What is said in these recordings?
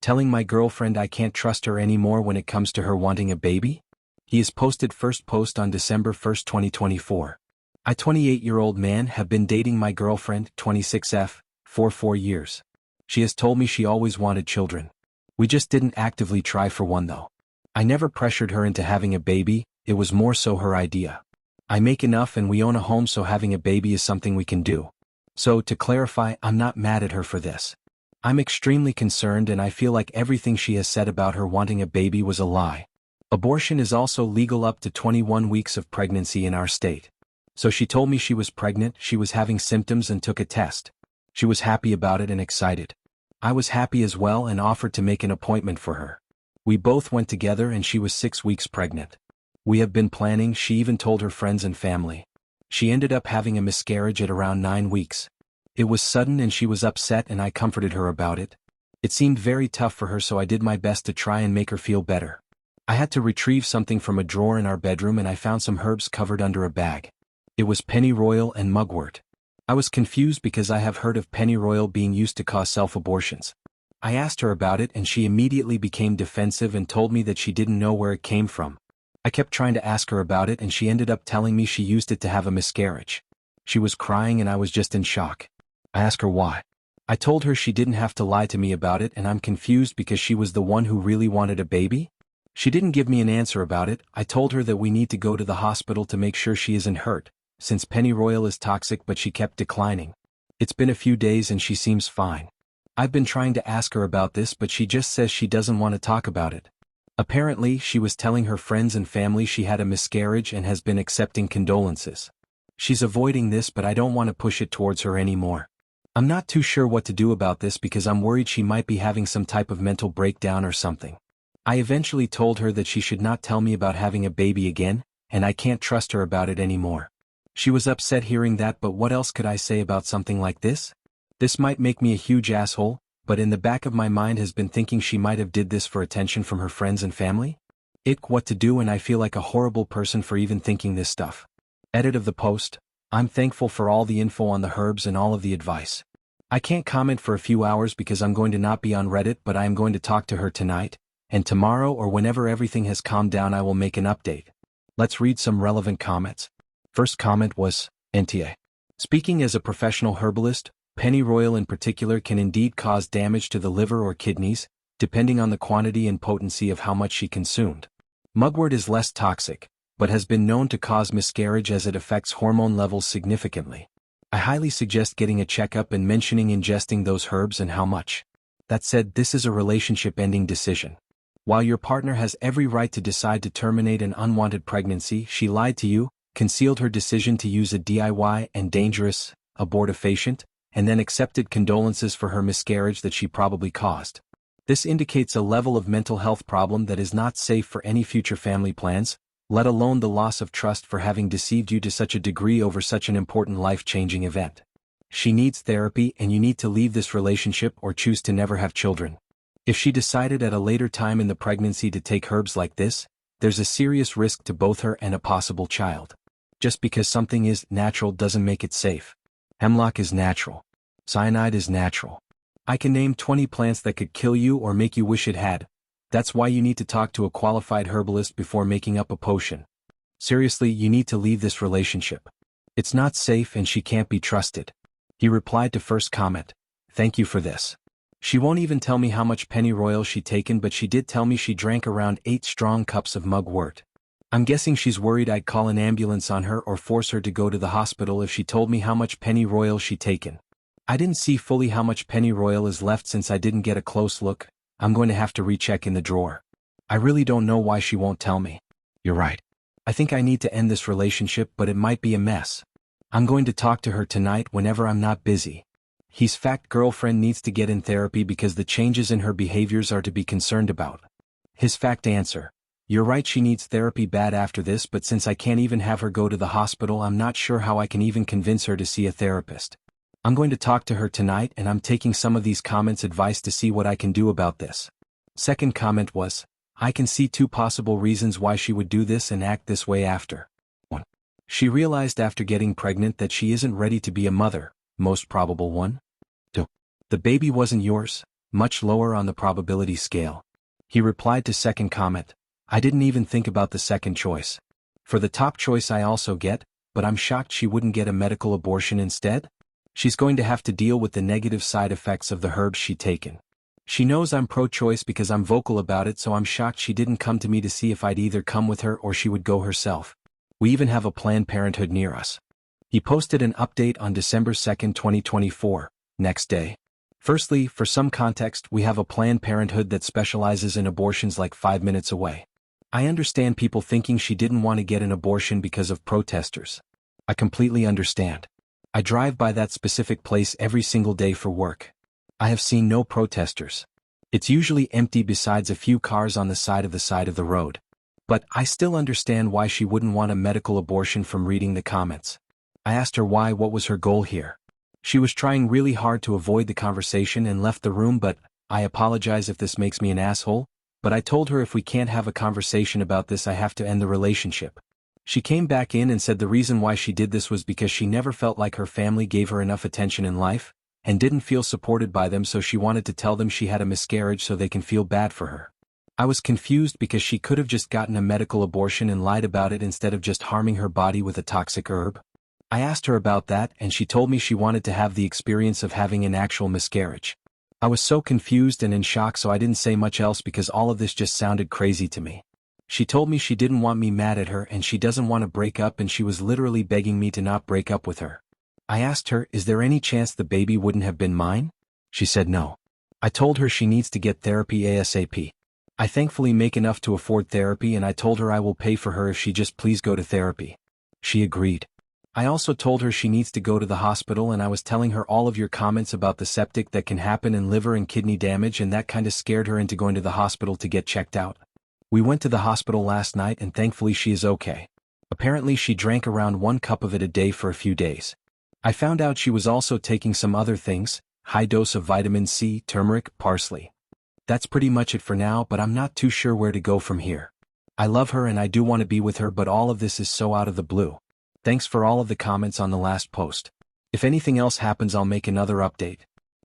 Telling my girlfriend I can't trust her anymore when it comes to her wanting a baby? He is posted first post on December 1, 2024. I 28-year-old man have been dating my girlfriend, 26F, for 4 years. She has told me she always wanted children. We just didn't actively try for one though. I never pressured her into having a baby, it was more so her idea. I make enough and we own a home, so having a baby is something we can do. So, to clarify, I'm not mad at her for this. I'm extremely concerned and I feel like everything she has said about her wanting a baby was a lie. Abortion is also legal up to 21 weeks of pregnancy in our state. So she told me she was pregnant, she was having symptoms and took a test. She was happy about it and excited. I was happy as well and offered to make an appointment for her. We both went together and she was 6 weeks pregnant. We have been planning, she even told her friends and family. She ended up having a miscarriage at around 9 weeks. It was sudden and she was upset and I comforted her about it. It seemed very tough for her, so I did my best to try and make her feel better. I had to retrieve something from a drawer in our bedroom and I found some herbs covered under a bag. It was pennyroyal and mugwort. I was confused because I have heard of pennyroyal being used to cause self-abortions. I asked her about it and she immediately became defensive and told me that she didn't know where it came from. I kept trying to ask her about it and she ended up telling me she used it to have a miscarriage. She was crying and I was just in shock. I asked her why. I told her she didn't have to lie to me about it and I'm confused because she was the one who really wanted a baby? She didn't give me an answer about it. I told her that we need to go to the hospital to make sure she isn't hurt, since pennyroyal is toxic, but she kept declining. It's been a few days and she seems fine. I've been trying to ask her about this but she just says she doesn't want to talk about it. Apparently, she was telling her friends and family she had a miscarriage and has been accepting condolences. She's avoiding this but I don't want to push it towards her anymore. I'm not too sure what to do about this because I'm worried she might be having some type of mental breakdown or something. I eventually told her that she should not tell me about having a baby again, and I can't trust her about it anymore. She was upset hearing that, but what else could I say about something like this? This might make me a huge asshole, but in the back of my mind has been thinking she might have did this for attention from her friends and family? What to do, and I feel like a horrible person for even thinking this stuff. Edit of the post. I'm thankful for all the info on the herbs and all of the advice. I can't comment for a few hours because I'm going to not be on Reddit, but I am going to talk to her tonight, and tomorrow or whenever everything has calmed down I will make an update. Let's read some relevant comments. First comment was, NTA. Speaking as a professional herbalist, pennyroyal in particular can indeed cause damage to the liver or kidneys, depending on the quantity and potency of how much she consumed. Mugwort is less toxic, but has been known to cause miscarriage as it affects hormone levels significantly. I highly suggest getting a checkup and mentioning ingesting those herbs and how much. That said, this is a relationship-ending decision. While your partner has every right to decide to terminate an unwanted pregnancy, she lied to you, concealed her decision to use a DIY and dangerous abortifacient, and then accepted condolences for her miscarriage that she probably caused. This indicates a level of mental health problem that is not safe for any future family plans, let alone the loss of trust for having deceived you to such a degree over such an important life-changing event. She needs therapy and you need to leave this relationship or choose to never have children. If she decided at a later time in the pregnancy to take herbs like this, there's a serious risk to both her and a possible child. Just because something is natural doesn't make it safe. Hemlock is natural. Cyanide is natural. I can name 20 plants that could kill you or make you wish it had. That's why you need to talk to a qualified herbalist before making up a potion. Seriously, you need to leave this relationship. It's not safe and she can't be trusted. He replied to first comment. Thank you for this. She won't even tell me how much pennyroyal she taken, but she did tell me she drank around 8 strong cups of mugwort. I'm guessing she's worried I'd call an ambulance on her or force her to go to the hospital if she told me how much pennyroyal she taken. I didn't see fully how much pennyroyal is left since I didn't get a close look. I'm going to have to recheck in the drawer. I really don't know why she won't tell me. You're right. I think I need to end this relationship, but it might be a mess. I'm going to talk to her tonight whenever I'm not busy. His fact girlfriend needs to get in therapy because the changes in her behaviors are to be concerned about. His fact answer. You're right, she needs therapy bad after this, but since I can't even have her go to the hospital, I'm not sure how I can even convince her to see a therapist. I'm going to talk to her tonight and I'm taking some of these comments' advice to see what I can do about this. Second comment was, I can see 2 possible reasons why she would do this and act this way after. 1. She realized after getting pregnant that she isn't ready to be a mother, most probable 1. 2. The baby wasn't yours, much lower on the probability scale. He replied to second comment, I didn't even think about the second choice. For the top choice I also get, but I'm shocked she wouldn't get a medical abortion instead? She's going to have to deal with the negative side effects of the herbs she'd taken. She knows I'm pro-choice because I'm vocal about it, so I'm shocked she didn't come to me to see if I'd either come with her or she would go herself. We even have a Planned Parenthood near us. He posted an update on December 2, 2024, next day. Firstly, for some context, we have a Planned Parenthood that specializes in abortions like 5 minutes away. I understand people thinking she didn't want to get an abortion because of protesters. I completely understand. I drive by that specific place every single day for work. I have seen no protesters. It's usually empty besides a few cars on the side of the road. But I still understand why she wouldn't want a medical abortion from reading the comments. I asked her what was her goal here. She was trying really hard to avoid the conversation and left the room, but I apologize if this makes me an asshole, but I told her if we can't have a conversation about this I have to end the relationship. She came back in and said the reason why she did this was because she never felt like her family gave her enough attention in life, and didn't feel supported by them, so she wanted to tell them she had a miscarriage so they can feel bad for her. I was confused because she could have just gotten a medical abortion and lied about it instead of just harming her body with a toxic herb. I asked her about that and she told me she wanted to have the experience of having an actual miscarriage. I was so confused and in shock, so I didn't say much else because all of this just sounded crazy to me. She told me she didn't want me mad at her and she doesn't want to break up, and she was literally begging me to not break up with her. I asked her, is there any chance the baby wouldn't have been mine? She said no. I told her she needs to get therapy ASAP. I thankfully make enough to afford therapy, and I told her I will pay for her if she just please go to therapy. She agreed. I also told her she needs to go to the hospital, and I was telling her all of your comments about the septic that can happen and liver and kidney damage, and that kinda scared her into going to the hospital to get checked out. We went to the hospital last night and thankfully she is okay. Apparently she drank around 1 cup of it a day for a few days. I found out she was also taking some other things, high dose of vitamin C, turmeric, parsley. That's pretty much it for now, but I'm not too sure where to go from here. I love her and I do want to be with her, but all of this is so out of the blue. Thanks for all of the comments on the last post. If anything else happens I'll make another update.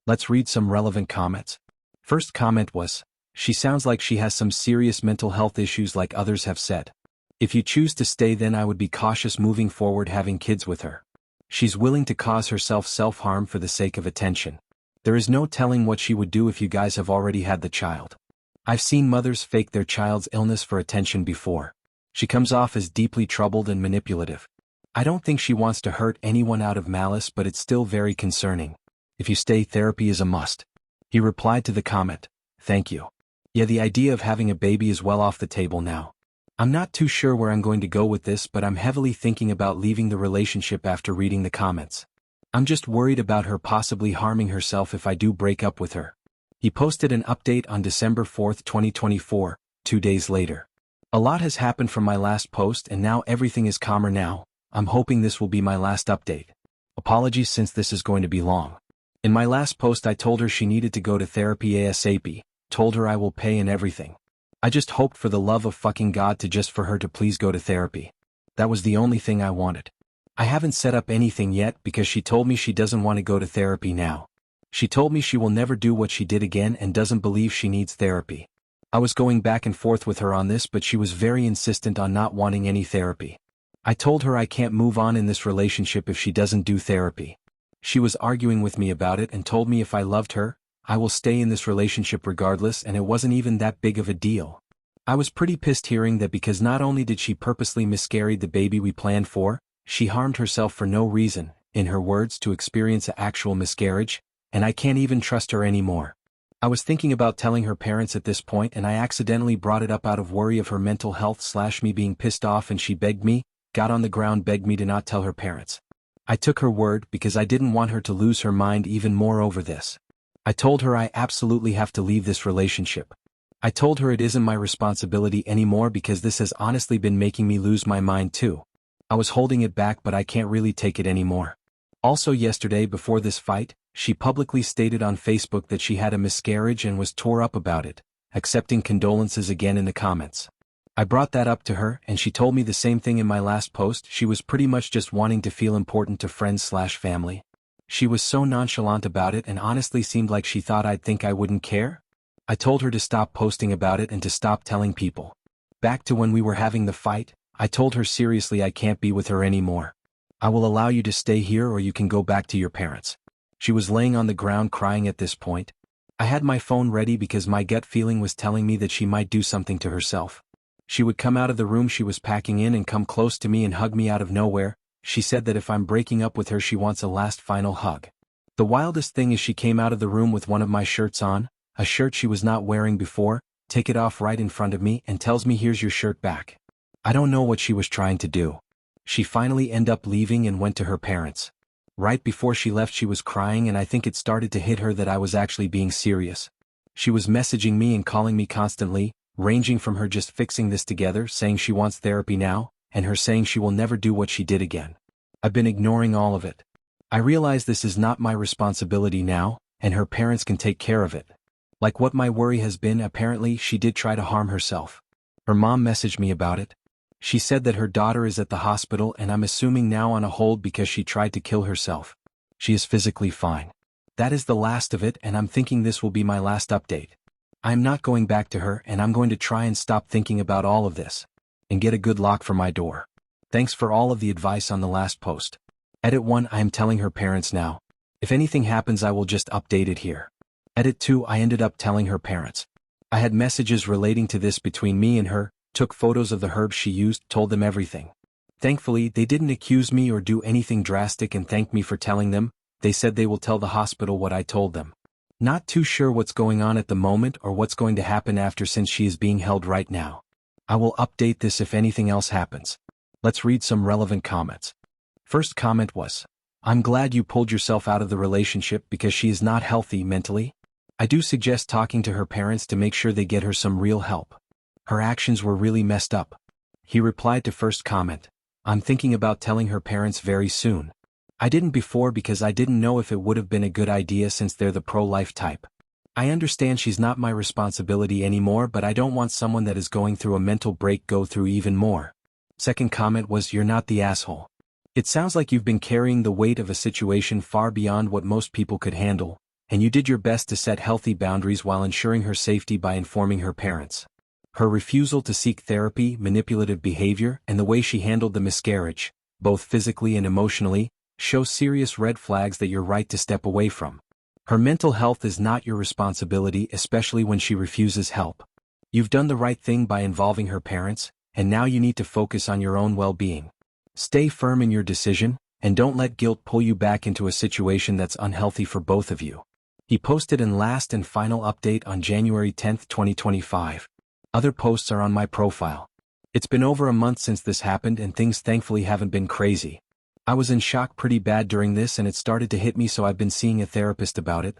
Let's read some relevant comments. First comment was, she sounds like she has some serious mental health issues like others have said. If you choose to stay, then I would be cautious moving forward having kids with her. She's willing to cause herself self-harm for the sake of attention. There is no telling what she would do if you guys have already had the child. I've seen mothers fake their child's illness for attention before. She comes off as deeply troubled and manipulative. I don't think she wants to hurt anyone out of malice, but it's still very concerning. If you stay, therapy is a must. He replied to the comment, thank you. Yeah, the idea of having a baby is well off the table now. I'm not too sure where I'm going to go with this, but I'm heavily thinking about leaving the relationship after reading the comments. I'm just worried about her possibly harming herself if I do break up with her. He posted an update on December 4, 2024, 2 days later. A lot has happened from my last post and now everything is calmer now. I'm hoping this will be my last update. Apologies since this is going to be long. In my last post I told her she needed to go to therapy ASAP, told her I will pay and everything. I just hoped for the love of fucking God for her to please go to therapy. That was the only thing I wanted. I haven't set up anything yet because she told me she doesn't want to go to therapy now. She told me she will never do what she did again and doesn't believe she needs therapy. I was going back and forth with her on this, but she was very insistent on not wanting any therapy. I told her I can't move on in this relationship if she doesn't do therapy. She was arguing with me about it and told me if I loved her, I will stay in this relationship regardless, and it wasn't even that big of a deal. I was pretty pissed hearing that because not only did she purposely miscarry the baby we planned for, she harmed herself for no reason, in her words, to experience an actual miscarriage, and I can't even trust her anymore. I was thinking about telling her parents at this point, and I accidentally brought it up out of worry of her mental health / me being pissed off, and she begged me, got on the ground, begged me to not tell her parents. I took her word because I didn't want her to lose her mind even more over this. I told her I absolutely have to leave this relationship. I told her it isn't my responsibility anymore because this has honestly been making me lose my mind too. I was holding it back, but I can't really take it anymore. Also yesterday before this fight, she publicly stated on Facebook that she had a miscarriage and was tore up about it, accepting condolences again in the comments. I brought that up to her and she told me the same thing in my last post. She was pretty much just wanting to feel important to friends / family. She was so nonchalant about it and honestly seemed like she thought I'd think I wouldn't care. I told her to stop posting about it and to stop telling people. Back to when we were having the fight, I told her seriously I can't be with her anymore. I will allow you to stay here or you can go back to your parents. She was laying on the ground crying at this point. I had my phone ready because my gut feeling was telling me that she might do something to herself. She would come out of the room she was packing in and come close to me and hug me out of nowhere. She said that if I'm breaking up with her she wants a last final hug. The wildest thing is she came out of the room with one of my shirts on, a shirt she was not wearing before, take it off right in front of me and tells me here's your shirt back. I don't know what she was trying to do. She finally ended up leaving and went to her parents. Right before she left she was crying and I think it started to hit her that I was actually being serious. She was messaging me and calling me constantly, ranging from her just fixing this together saying she wants therapy now, and her saying she will never do what she did again. I've been ignoring all of it. I realize this is not my responsibility now, and her parents can take care of it. Like what my worry has been, apparently she did try to harm herself. Her mom messaged me about it. She said that her daughter is at the hospital and I'm assuming now on a hold because she tried to kill herself. She is physically fine. That is the last of it and I'm thinking this will be my last update. I am not going back to her and I'm going to try and stop thinking about all of this. And get a good lock for my door. Thanks for all of the advice on the last post. Edit 1 I am telling her parents now. If anything happens I will just update it here. Edit 2 I ended up telling her parents. I had messages relating to this between me and her, took photos of the herbs she used, told them everything. Thankfully they didn't accuse me or do anything drastic and thanked me for telling them. They said they will tell the hospital what I told them. Not too sure what's going on at the moment or what's going to happen after since she is being held right now. I will update this if anything else happens. Let's read some relevant comments. First comment was, I'm glad you pulled yourself out of the relationship because she is not healthy mentally. I do suggest talking to her parents to make sure they get her some real help. Her actions were really messed up. He replied to first comment, I'm thinking about telling her parents very soon. I didn't before because I didn't know if it would have been a good idea since they're the pro-life type. I understand she's not my responsibility anymore but I don't want someone that is going through a mental break go through even more. Second comment was you're not the asshole. It sounds like you've been carrying the weight of a situation far beyond what most people could handle, and you did your best to set healthy boundaries while ensuring her safety by informing her parents. Her refusal to seek therapy, manipulative behavior, and the way she handled the miscarriage, both physically and emotionally, show serious red flags that you're right to step away from. Her mental health is not your responsibility, especially when she refuses help. You've done the right thing by involving her parents, and now you need to focus on your own well-being. Stay firm in your decision, and don't let guilt pull you back into a situation that's unhealthy for both of you. He posted an last and final update on January 10, 2025. Other posts are on my profile. It's been over a month since this happened and things thankfully haven't been crazy. I was in shock pretty bad during this and it started to hit me so I've been seeing a therapist about it.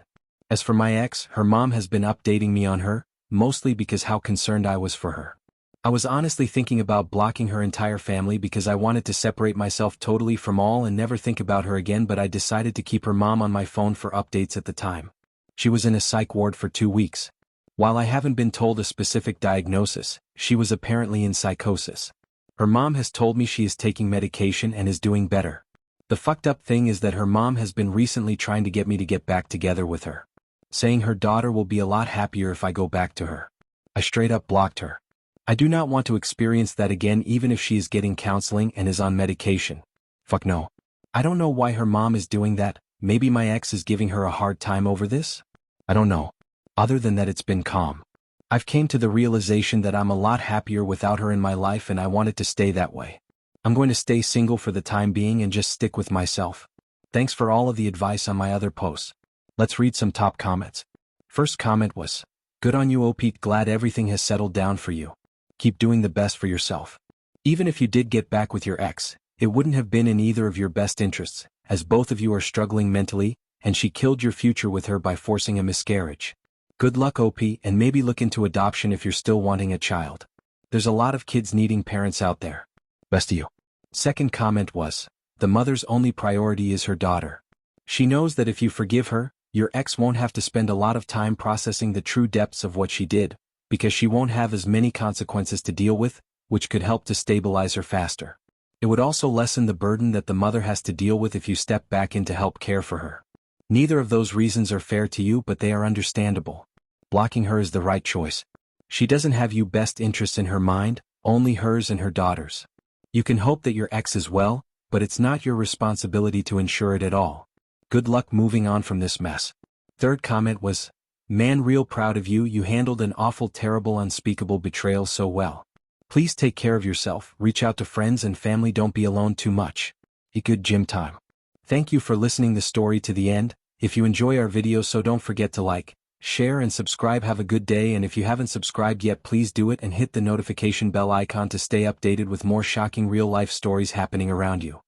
As for my ex, her mom has been updating me on her, mostly because how concerned I was for her. I was honestly thinking about blocking her entire family because I wanted to separate myself totally from all and never think about her again but I decided to keep her mom on my phone for updates at the time. She was in a psych ward for 2 weeks. While I haven't been told a specific diagnosis, she was apparently in psychosis. Her mom has told me she is taking medication and is doing better. The fucked up thing is that her mom has been recently trying to get me to get back together with her. Saying her daughter will be a lot happier if I go back to her. I straight up blocked her. I do not want to experience that again even if she is getting counseling and is on medication. Fuck no. I don't know why her mom is doing that, maybe my ex is giving her a hard time over this? I don't know. Other than that it's been calm. I've came to the realization that I'm a lot happier without her in my life and I want it to stay that way. I'm going to stay single for the time being and just stick with myself. Thanks for all of the advice on my other posts. Let's read some top comments. First comment was, good on you Pete, glad everything has settled down for you. Keep doing the best for yourself. Even if you did get back with your ex, it wouldn't have been in either of your best interests, as both of you are struggling mentally, and she killed your future with her by forcing a miscarriage. Good luck OP and maybe look into adoption if you're still wanting a child. There's a lot of kids needing parents out there. Best to you. Second comment was, the mother's only priority is her daughter. She knows that if you forgive her, your ex won't have to spend a lot of time processing the true depths of what she did, because she won't have as many consequences to deal with, which could help to stabilize her faster. It would also lessen the burden that the mother has to deal with if you step back in to help care for her. Neither of those reasons are fair to you, but they are understandable. Blocking her is the right choice. She doesn't have your best interests in her mind, only hers and her daughter's. You can hope that your ex is well, but it's not your responsibility to ensure it at all. Good luck moving on from this mess. Third comment was, man, real proud of you. You handled an awful, terrible, unspeakable betrayal so well. Please take care of yourself, reach out to friends and family, don't be alone too much. A good gym time. Thank you for listening the story to the end. If you enjoy our videos, so don't forget to like, share and subscribe. Have a good day, and if you haven't subscribed yet, please do it and hit the notification bell icon to stay updated with more shocking real-life stories happening around you.